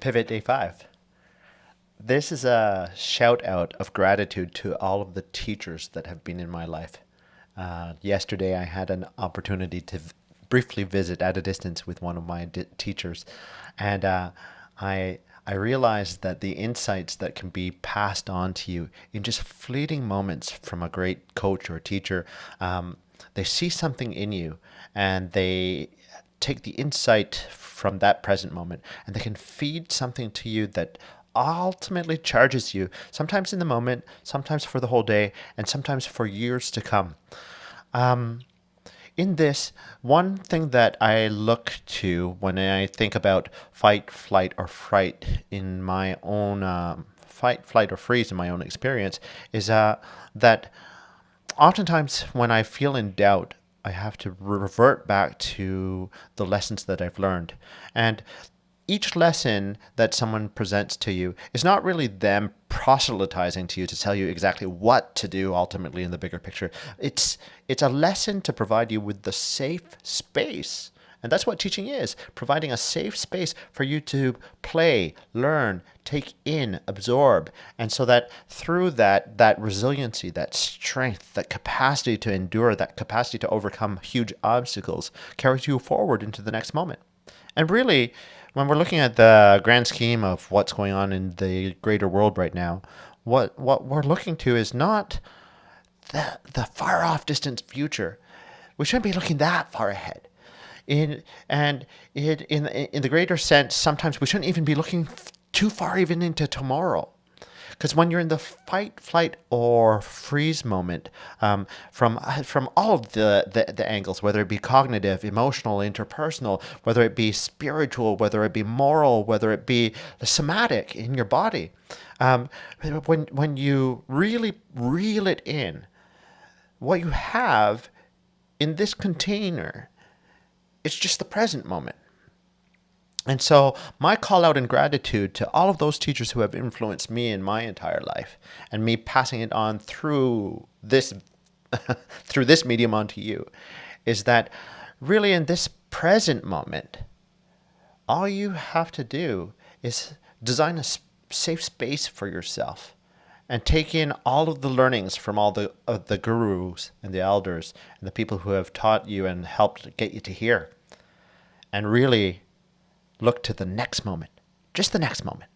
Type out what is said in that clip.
Pivot Day 5. This is a shout out of gratitude to all of the teachers that have been in my life. Yesterday, I had an opportunity to briefly visit at a distance with one of my teachers, and I realized that the insights that can be passed on to you in just fleeting moments from a great coach or teacher, they see something in you, and they take the insight from that present moment and they can feed something to you that ultimately charges you, sometimes in the moment, sometimes for the whole day, and sometimes for years to come. Um, in this, one thing that I look to when I think about fight, flight, or fright in my own fight, flight, or freeze in my own experience is that oftentimes when I feel in doubt, I have to revert back to the lessons that I've learned. And each lesson that someone presents to you is not really them proselytizing to you to tell you exactly what to do ultimately in the bigger picture. It's a lesson to provide you with the safe space. And that's what teaching is, providing a safe space for you to play, learn, take in, absorb. And so that through that resiliency, that strength, that capacity to endure, that capacity to overcome huge obstacles carries you forward into the next moment. And really, when we're looking at the grand scheme of what's going on in the greater world right now, what we're looking to is not the far off distant future. We shouldn't be looking that far ahead. In the greater sense, sometimes we shouldn't even be looking too far even into tomorrow. Because when you're in the fight, flight, or freeze moment, from all of the angles, whether it be cognitive, emotional, interpersonal, whether it be spiritual, whether it be moral, whether it be somatic in your body, um, when you really reel it in, what you have in this container, it's just the present moment. And so, my call out in gratitude to all of those teachers who have influenced me in my entire life, and me passing it on through this through this medium onto you, is that really in this present moment, all you have to do is design a safe space for yourself and take in all of the learnings from all the gurus and the elders and the people who have taught you and helped get you to here, and really look to the next moment, just the next moment.